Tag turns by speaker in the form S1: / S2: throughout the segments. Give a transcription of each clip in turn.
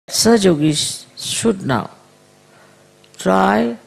S1: Such yogis should now try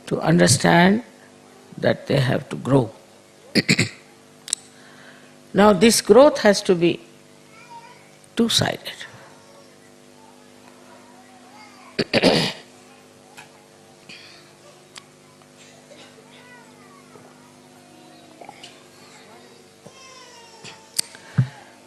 S1: to understand that they have to grow. Now this growth has to be two-sided.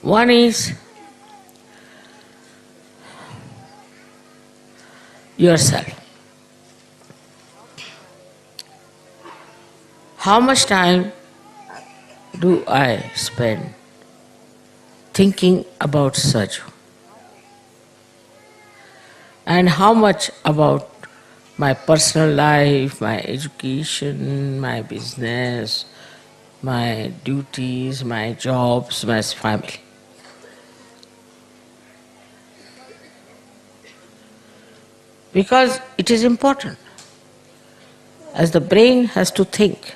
S1: One is yourself. How much time do I spend thinking about Saju? And how much about my personal life, my education, my business, my duties, my jobs, my family? Because it is important. As the brain has to think,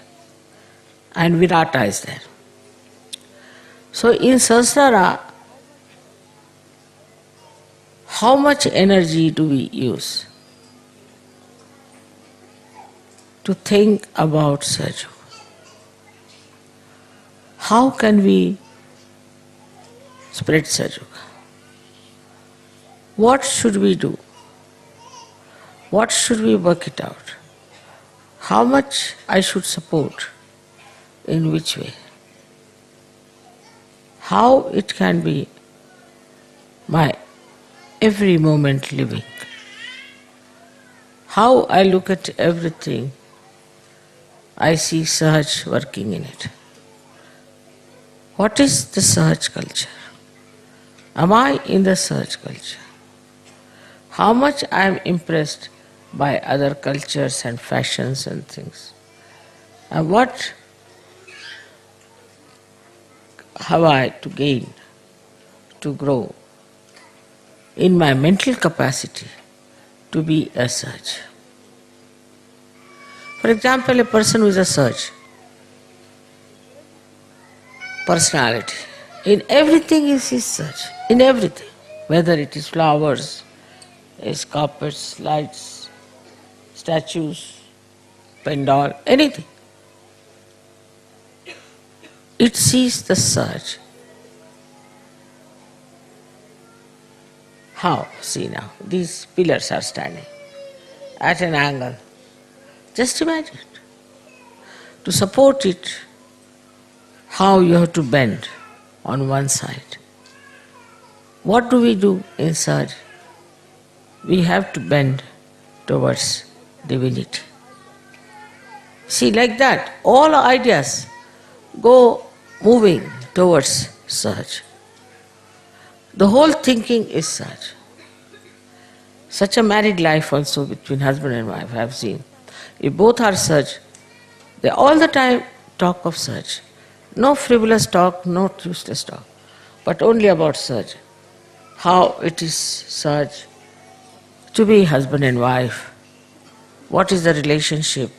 S1: and Virata is there. So in Sahasrara, how much energy do we use to think about Saju? How can we spread Saju? What should we do? What should we work it out? How much I should support? In which way? How it can be my every moment living? How I look at everything, I see Sahaj working in it. What is the Sahaj culture? Am I in the Sahaj culture? How much I am impressed by other cultures and fashions and things? And what have I to gain, to grow in my mental capacity to be a Sahaj? For example, a person who is a Sahaj, personality, in everything is his Sahaj, in everything, whether it is flowers, is carpets, lights, statues, pandal, anything. It sees the Sahaj. How? See now, these pillars are standing at an angle. Just imagine it. To support it, how you have to bend on one side. What do we do in Sahaj? We have to bend towards divinity. See, like that, all ideas go moving towards Sahaj. The whole thinking is Sahaj. Such a married life also between husband and wife I have seen. If both are Sahaj, they all the time talk of Sahaj. No frivolous talk, no useless talk, but only about Sahaj. How it is Sahaj to be husband and wife. What is the relationship?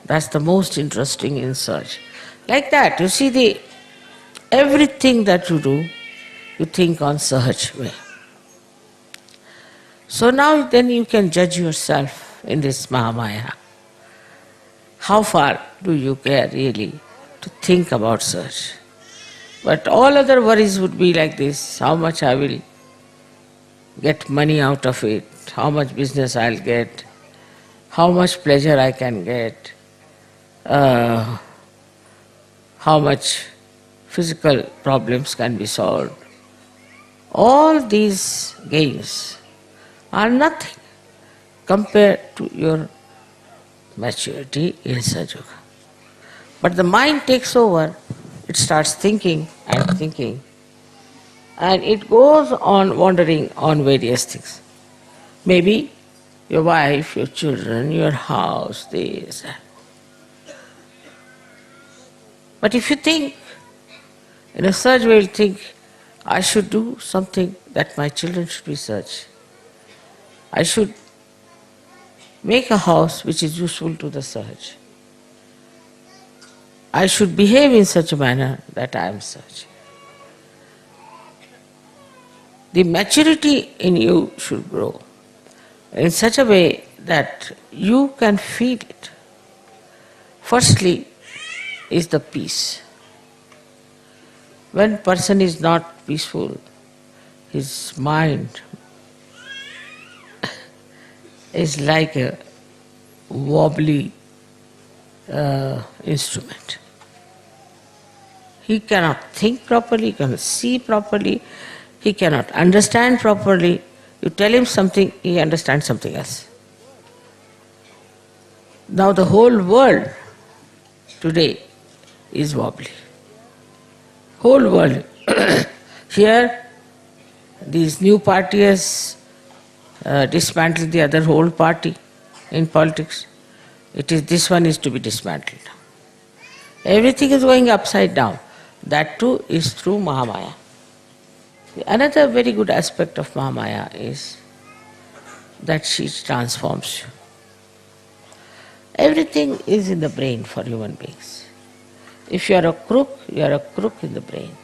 S1: That's the most interesting in Sahaj. Like that, you see, everything that you do, you think on Sahaj way. So now then you can judge yourself in this Mahamaya. How far do you care really to think about Sahaj? But all other worries would be like this: how much I will get money out of it, how much business I'll get, how much pleasure I can get, how much physical problems can be solved. All these gains are nothing compared to your maturity in Sahaja. But the mind takes over, it starts thinking and thinking, and it goes on wandering on various things. Maybe your wife, your children, your house, this. But if you think, in a Sahaj way, you'll think, I should do something that my children should be Sahaj. I should make a house which is useful to the Sahaj. I should behave in such a manner that I am Sahaj. the maturity in you should grow in such a way that you can feel it. Firstly is the peace. When person is not peaceful, his mind is like a wobbly instrument. He cannot think properly, he cannot see properly, he cannot understand properly. You tell him something, he understands something else. Now the whole world today is wobbly. Whole world. Here, this new party has dismantled the other whole party in politics. This one is to be dismantled. Everything is going upside down. That too is through Mahamaya. Another very good aspect of Mahamaya is that she transforms you. Everything is in the brain for human beings. If you are a crook, you are a crook in the brain.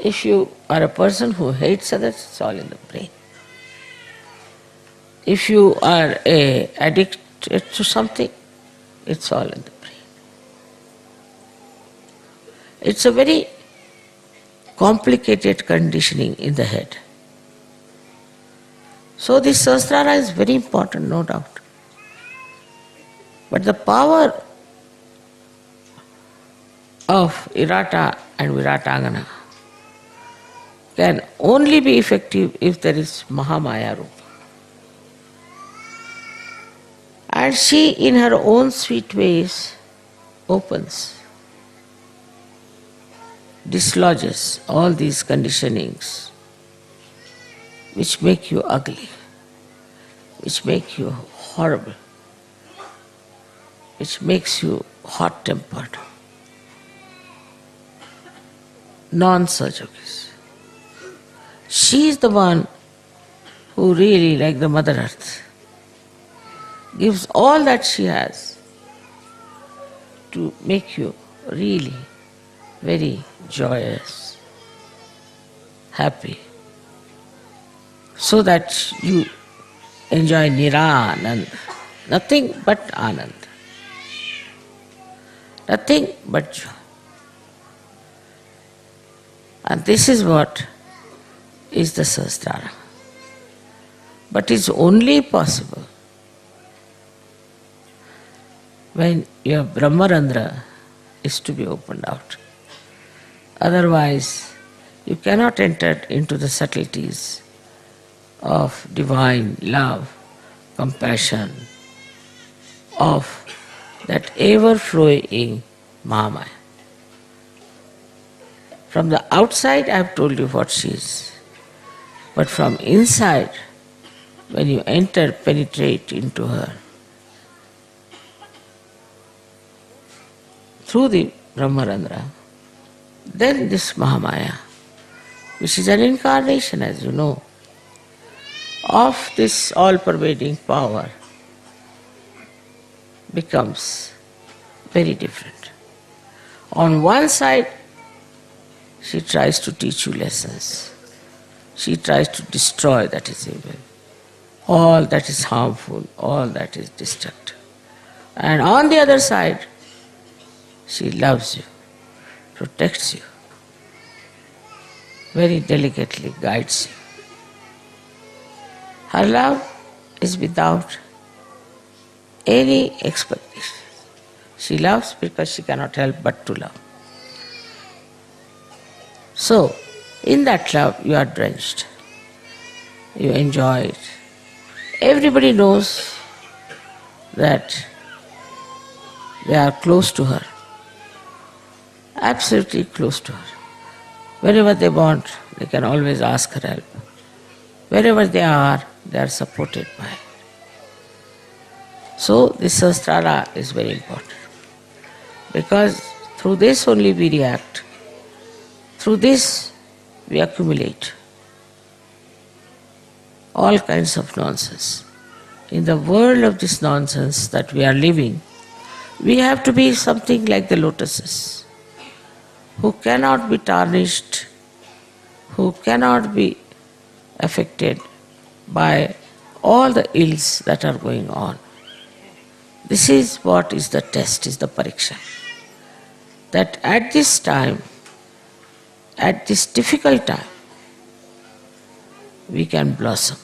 S1: If you are a person who hates others, it's all in the brain. If you are addicted to something, it's all in the brain. It's a very complicated conditioning in the head. So this Sahasrara is very important, no doubt. But the power of Irata and Viratangana can only be effective if there is Mahamaya Rupa. And she, in her own sweet ways, opens, dislodges all these conditionings which make you ugly, which make you horrible, which makes you hot-tempered, non-Sahaja. She is the one who really, like the Mother Earth, gives all that she has to make you really very joyous, happy, so that you enjoy Niranand, nothing but Anand, nothing but joy. And this is what is the Sahasrara. But it's only possible when your Brahmarandra is to be opened out. Otherwise, you cannot enter into the subtleties of divine love, compassion, of that ever-flowing Mahamaya. From the outside, I have told you what she is. But from inside, when you enter, penetrate into her, through the Brahmarandra, then this Mahamaya, which is an incarnation, as you know, of this all-pervading power, becomes very different. On one side, she tries to teach you lessons. She tries to destroy that is evil, all that is harmful, all that is destructive. And on the other side, she loves you, protects you, very delicately guides you. Her love is without any expectation. She loves because she cannot help but to love. So, in that love you are drenched. You enjoy it. Everybody knows that they are close to her. Absolutely close to her. Wherever they want, they can always ask her help. Wherever they are supported by her. So this Sahasrara is very important. Because through this only we react. Through this we accumulate all kinds of nonsense. In the world of this nonsense that we are living, we have to be something like the lotuses, who cannot be tarnished who cannot be affected by all the ills that are going on. This is what is the test, is the pariksha. That at this time, at this difficult time, we can blossom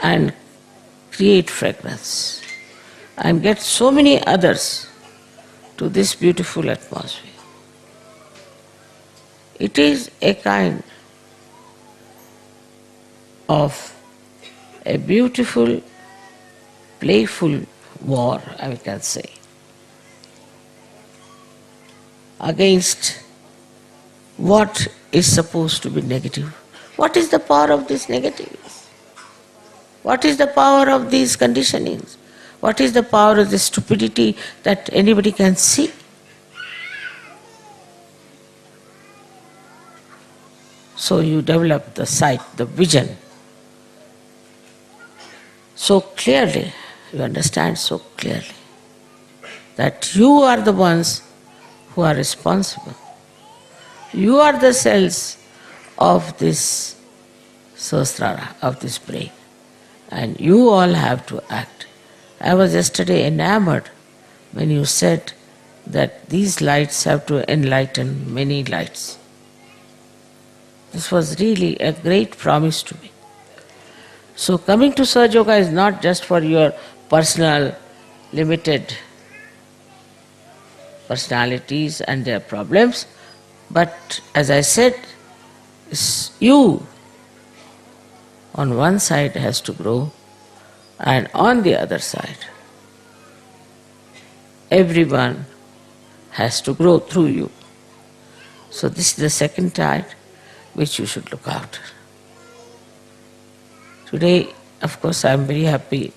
S1: and create fragrance and get so many others to this beautiful atmosphere. It is a kind of a beautiful, playful war, I can say, against what is supposed to be negative. What is the power of this negativeness? What is the power of these conditionings? What is the power of the stupidity that anybody can see? So you develop the sight, the vision, so clearly, you understand so clearly that you are the ones who are responsible. You are the cells of this sahasrara, of this brain, and you all have to act. I was yesterday enamored when you said that these lights have to enlighten many lights. This was really a great promise to me. So coming to Sahaja Yoga is not just for your personal, limited personalities and their problems, but as I said, you on one side has to grow, and on the other side, everyone has to grow through you. So this is the second tide which you should look after. Today, of course, I am very happy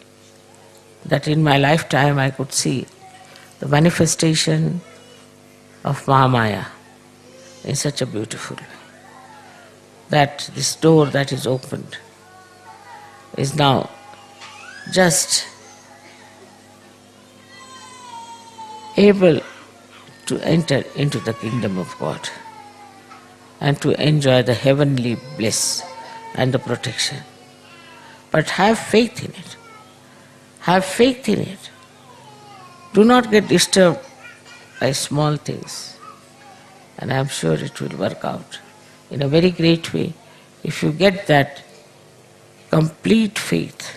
S1: that in my lifetime I could see the manifestation of Mahamaya in such a beautiful way. That this door that is opened is now just able to enter into the kingdom of God and to enjoy the heavenly bliss and the protection. But have faith in it. Have faith in it. Do not get disturbed by small things. And I am sure it will work out in a very great way if you get that complete faith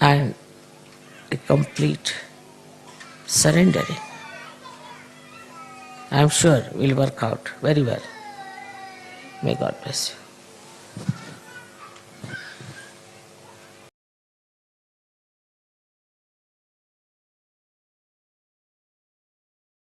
S1: and a complete surrendering. I am sure will work out very well. May God bless you.